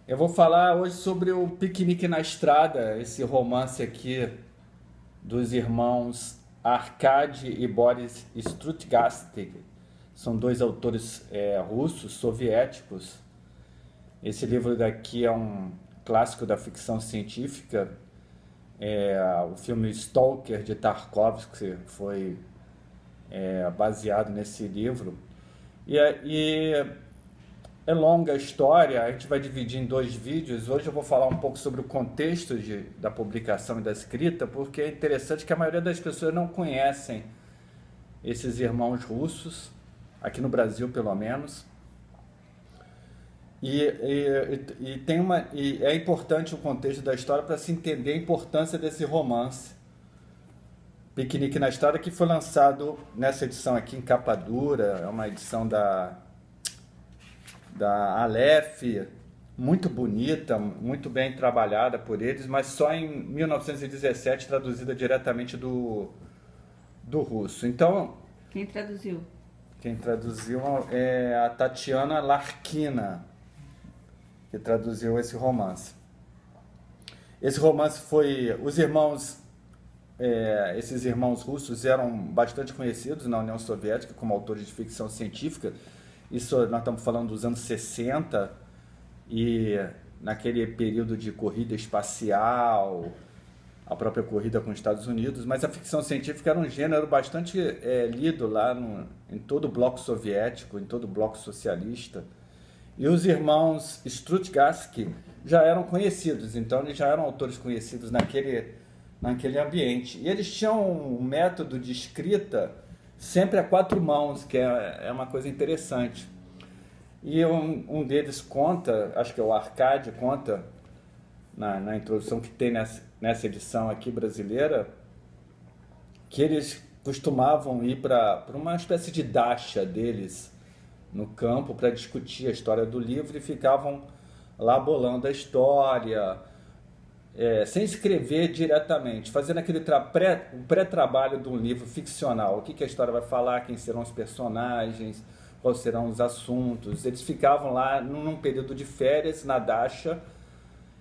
Eu vou falar hoje sobre o Piquenique na Estrada, esse romance aqui dos irmãos Arkady e Boris Strugatsky. São dois autores russos, soviéticos. Esse livro daqui é um clássico da ficção científica. O filme Stalker de Tarkovsky foi baseado nesse livro. E é longa a história, a gente vai dividir em dois vídeos. Hoje eu vou falar um pouco sobre o contexto da publicação e da escrita, porque é interessante que a maioria das pessoas não conhecem esses irmãos russos, aqui no Brasil pelo menos. E é importante o contexto da história para se entender a importância desse romance. Piquenique na Estrada, que foi lançado nessa edição aqui em capa dura, é uma edição da Aleph, muito bonita, muito bem trabalhada por eles, mas só em 1917 traduzida diretamente do russo. Então, Quem traduziu? quem traduziu é a Tatiana Larkina, que traduziu esse romance. Esse romance foi... esses irmãos russos eram bastante conhecidos na União Soviética como autores de ficção científica. Isso nós estamos falando dos anos 60 e naquele período de corrida espacial, a própria corrida com os Estados Unidos, mas a ficção científica era um gênero bastante lido lá em todo o bloco soviético, em todo o bloco socialista. E os irmãos Strugatsky já eram conhecidos, então eles já eram autores conhecidos naquele ambiente. E eles tinham um método de escrita sempre a quatro mãos, que é uma coisa interessante. E um deles conta, acho que é o Arkady, conta na introdução que tem nessa edição aqui brasileira, que eles costumavam ir para uma espécie de dacha deles no campo para discutir a história do livro e ficavam lá bolando a história, sem escrever diretamente, fazendo aquele pré-trabalho de um livro ficcional. O que a história vai falar, quem serão os personagens, quais serão os assuntos. Eles ficavam lá num período de férias, na dacha,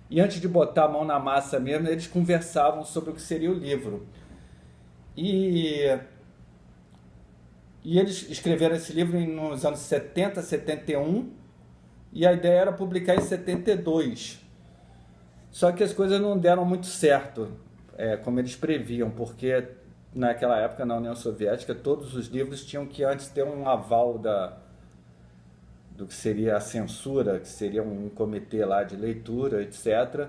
e antes de botar a mão na massa mesmo, eles conversavam sobre o que seria o livro. E eles escreveram esse livro nos anos 70, 71, e a ideia era publicar em 72. Só que as coisas não deram muito certo, como eles previam, porque naquela época, na União Soviética, todos os livros tinham que antes ter um aval do que seria a censura, que seria um comitê lá de leitura, etc.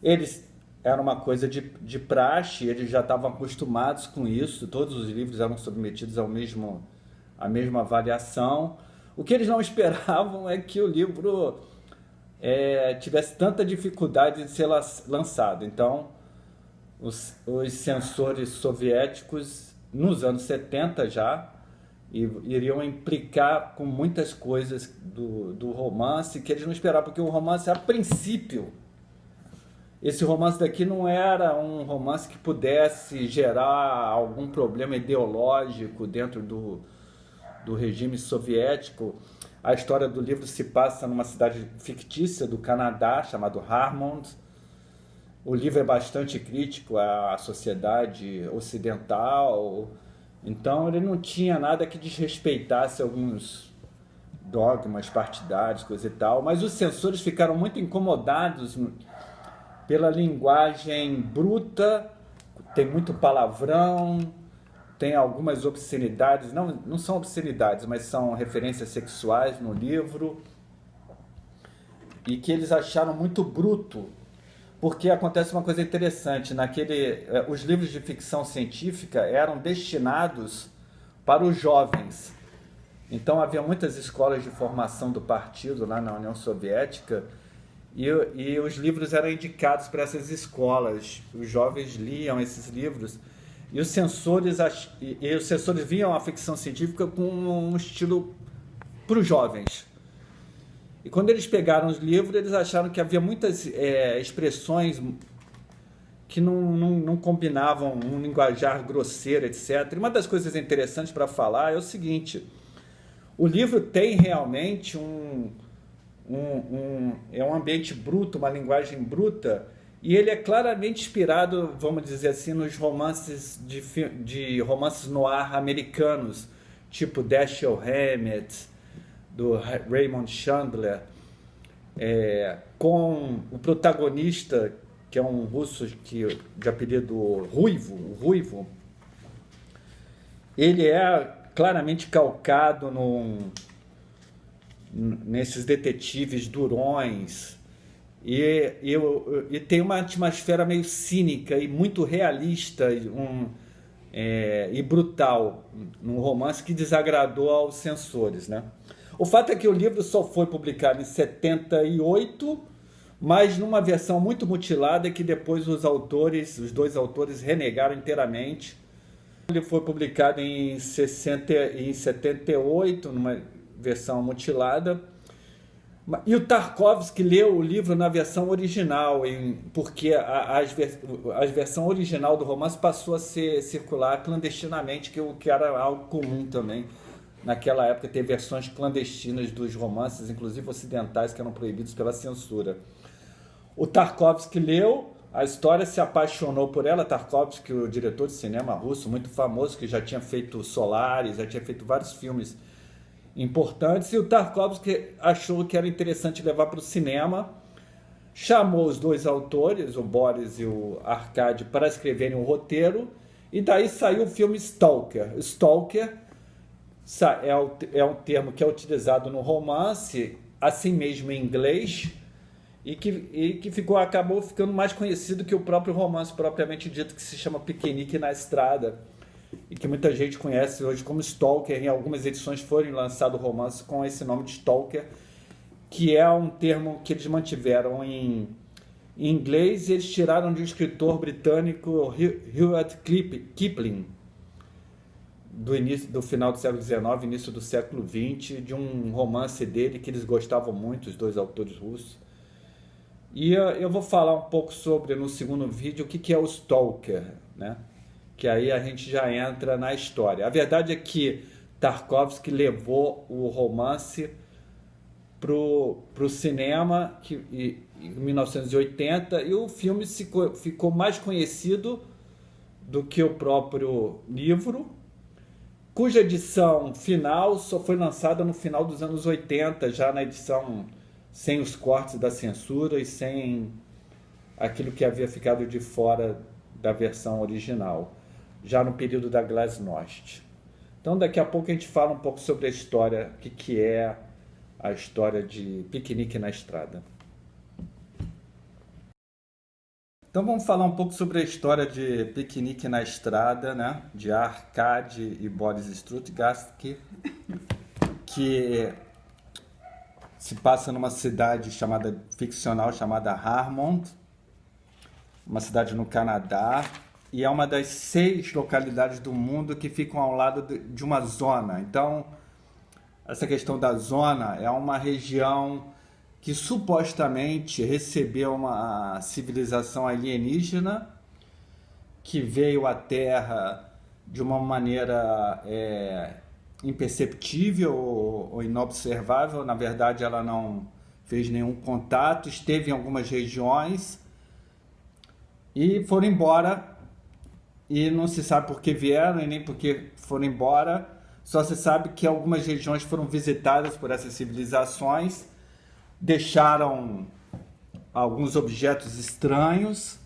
Eles era uma coisa de praxe, eles já estavam acostumados com isso, todos os livros eram submetidos à mesma avaliação. O que eles não esperavam é que o livro tivesse tanta dificuldade de ser lançado. Então, os censores soviéticos, nos anos 70 já, iriam implicar com muitas coisas do romance que eles não esperavam, porque o romance, a princípio, esse romance daqui não era um romance que pudesse gerar algum problema ideológico dentro do regime soviético. A história do livro se passa numa cidade fictícia do Canadá, chamado Harmond. O livro é bastante crítico à sociedade ocidental, então ele não tinha nada que desrespeitasse alguns dogmas partidários, coisa e tal, mas os censores ficaram muito incomodados pela linguagem bruta, tem muito palavrão, tem algumas obscenidades, não são obscenidades, mas são referências sexuais no livro, e que eles acharam muito bruto, porque acontece uma coisa interessante, os livros de ficção científica eram destinados para os jovens. Então havia muitas escolas de formação do partido lá na União Soviética, e os livros eram indicados para essas escolas. Os jovens liam esses livros, e os censores viam a ficção científica com um estilo para os jovens. E quando eles pegaram os livros, eles acharam que havia muitas expressões que não combinavam, um linguajar grosseiro, etc. E uma das coisas interessantes para falar é o seguinte: o livro tem realmente é um ambiente bruto, uma linguagem bruta, e ele é claramente inspirado, vamos dizer assim, nos romances de romances noir americanos, tipo Dashiell Hammett, do Raymond Chandler, com o protagonista, que é um russo de apelido Ruivo, o Ruivo. Ele é claramente calcado nesses detetives durões e tem uma atmosfera meio cínica e muito realista e brutal, num romance que desagradou aos censores, né? O fato é que o livro só foi publicado em 78, mas numa versão muito mutilada que depois os dois autores renegaram inteiramente. Ele foi publicado em 78, numa versão mutilada. E o Tarkovsky leu o livro na versão original, porque a versão original do romance passou a circular clandestinamente, que era algo comum também. Naquela época, ter versões clandestinas dos romances, inclusive ocidentais, que eram proibidos pela censura. O Tarkovsky leu a história, se apaixonou por ela. Tarkovsky, o diretor de cinema russo, muito famoso, que já tinha feito Solaris, já tinha feito vários filmes importantes, e o Tarkovsky achou que era interessante levar para o cinema, chamou os dois autores, o Boris e o Arkady, para escreverem o roteiro, e daí saiu o filme Stalker. Stalker é um termo que é utilizado no romance, assim mesmo em inglês, e que acabou ficando mais conhecido que o próprio romance propriamente dito, que se chama Piquenique na Estrada, e que muita gente conhece hoje como Stalker. Em algumas edições foram lançado romance com esse nome de Stalker, que é um termo que eles mantiveram em inglês, e eles tiraram de um escritor britânico, Rudyard Kipling, do final do século XIX, início do século XX, de um romance dele que eles gostavam muito, os dois autores russos. E eu vou falar um pouco sobre, no segundo vídeo, o que é o Stalker, né? Que aí a gente já entra na história. A verdade é que Tarkovsky levou o romance pro cinema em 1980, e o filme ficou mais conhecido do que o próprio livro, cuja edição final só foi lançada no final dos anos 80, já na edição sem os cortes da censura e sem aquilo que havia ficado de fora da versão original, já no período da Glasnost. Então daqui a pouco a gente fala um pouco sobre a história, o que é a história de Piquenique na Estrada. Então vamos falar um pouco sobre a história de Piquenique na Estrada, né? De Arkady e Boris Strugatsky, que se passa numa cidade ficcional chamada Harmond, uma cidade no Canadá, e é uma das 6 localidades do mundo que ficam ao lado de uma zona. Então, essa questão da zona é uma região que supostamente recebeu uma civilização alienígena que veio à Terra de uma maneira imperceptível ou inobservável. Na verdade, ela não fez nenhum contato, esteve em algumas regiões e foram embora, e não se sabe por que vieram e nem por que foram embora. Só se sabe que algumas regiões foram visitadas por essas civilizações, deixaram alguns objetos estranhos,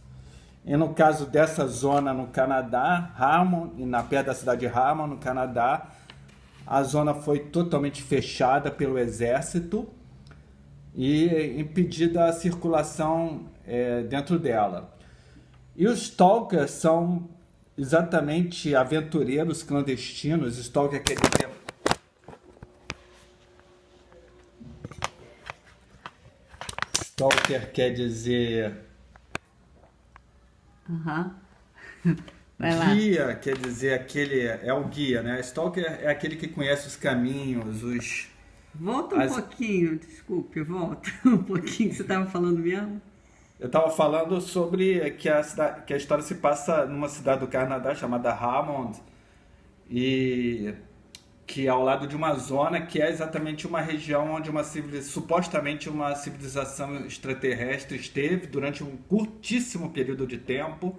e no caso dessa zona no Canadá, Harmon, perto da cidade de Harmon, no Canadá, a zona foi totalmente fechada pelo exército e impedida a circulação dentro dela. E os stalkers são exatamente aventureiros clandestinos. Stalker quer dizer... Stalker quer dizer... Vai lá. Guia, quer dizer, aquele é o guia, né? Stalker é aquele que conhece os caminhos, Volta um pouquinho, desculpe, volta um pouquinho, você estava falando mesmo? Eu estava falando sobre que a história se passa numa cidade do Canadá chamada Hammond, e que é ao lado de uma zona que é exatamente uma região onde supostamente uma civilização extraterrestre esteve durante um curtíssimo período de tempo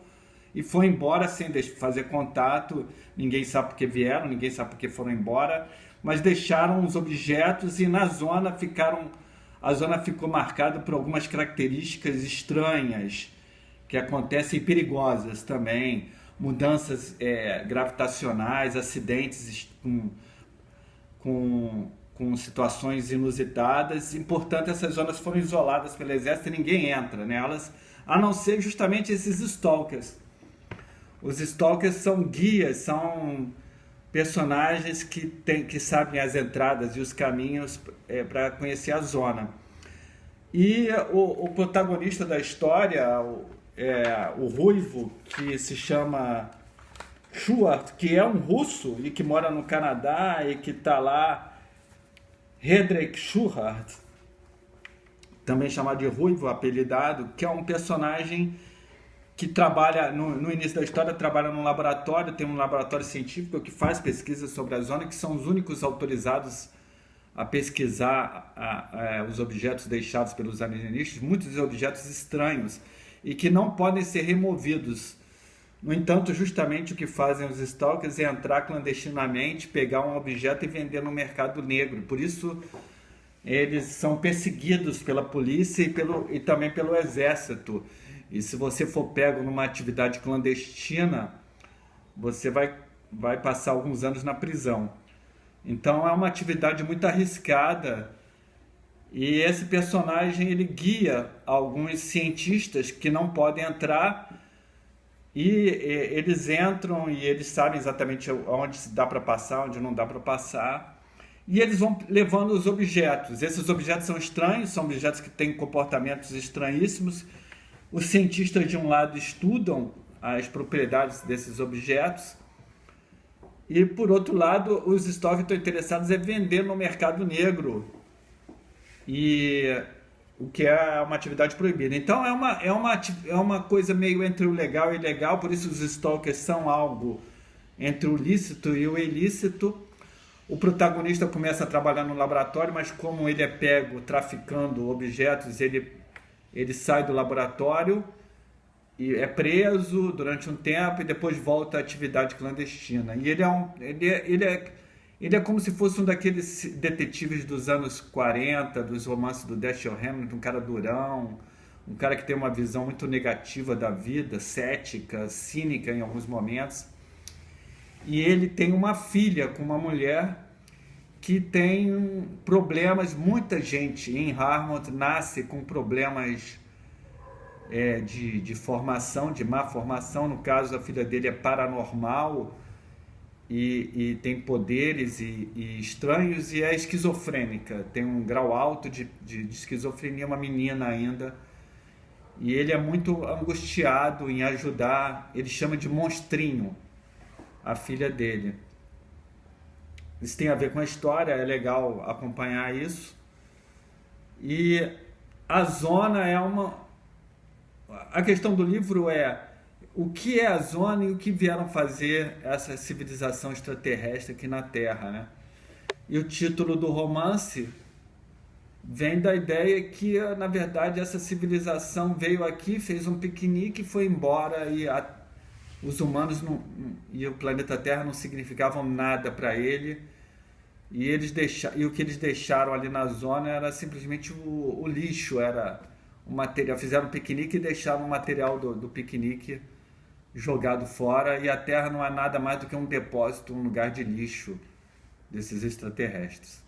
e foi embora sem fazer contato. Ninguém sabe por que vieram, ninguém sabe por que foram embora, mas deixaram os objetos e na zona a zona ficou marcada por algumas características estranhas que acontecem e perigosas também, mudanças gravitacionais, acidentes com situações inusitadas. E, portanto, essas zonas foram isoladas pelo exército e ninguém entra nelas, a não ser justamente esses stalkers. Os stalkers são guias, são personagens que sabem as entradas e os caminhos para conhecer a zona. E o protagonista da história, o ruivo, que se chama Schuart, que é um russo e que mora no Canadá e que está lá, Hendrik Schuart, também chamado de Ruivo, apelidado, que é um personagem que trabalha, no início da história, trabalha num laboratório, tem um laboratório científico que faz pesquisas sobre a zona, que são os únicos autorizados a pesquisar os objetos deixados pelos alienígenas, muitos objetos estranhos, e que não podem ser removidos. No entanto, justamente o que fazem os stalkers é entrar clandestinamente, pegar um objeto e vender no mercado negro. Por isso, eles são perseguidos pela polícia e também pelo exército. E se você for pego numa atividade clandestina, você vai passar alguns anos na prisão. Então é uma atividade muito arriscada. E esse personagem ele guia alguns cientistas que não podem entrar, e eles entram e eles sabem exatamente onde dá para passar, onde não dá para passar. E eles vão levando os objetos. Esses objetos são estranhos, são objetos que têm comportamentos estranhíssimos. Os cientistas, de um lado, estudam as propriedades desses objetos e, por outro lado, os stalkers estão interessados em vender no mercado negro, e o que é uma atividade proibida. Então, é uma coisa meio entre o legal e o ilegal, por isso os stalkers são algo entre o lícito e o ilícito. O protagonista começa a trabalhar no laboratório, mas como ele é pego traficando objetos, ele sai do laboratório e é preso durante um tempo e depois volta à atividade clandestina. E ele é como se fosse um daqueles detetives dos anos 40, dos romances do Dashiell Hammett, um cara durão, um cara que tem uma visão muito negativa da vida, cética, cínica em alguns momentos. E ele tem uma filha com uma mulher que tem problemas. Muita gente em Harmont nasce com problemas de formação, de má formação. No caso, a filha dele é paranormal e tem poderes e estranhos, e é esquizofrênica, tem um grau alto de esquizofrenia, uma menina ainda. E ele é muito angustiado em ajudar, ele chama de monstrinho a filha dele. Isso tem a ver com a história, é legal acompanhar isso. E a zona é a questão do livro é o que é a zona e o que vieram fazer essa civilização extraterrestre aqui na Terra, né? E o título do romance vem da ideia que, na verdade, essa civilização veio aqui, fez um piquenique e foi embora, e os humanos e o planeta Terra não significavam nada para ele, e o que eles deixaram ali na zona era simplesmente o lixo, era o material. Fizeram um piquenique e deixaram o material do piquenique jogado fora, e a Terra não é nada mais do que um depósito, um lugar de lixo desses extraterrestres.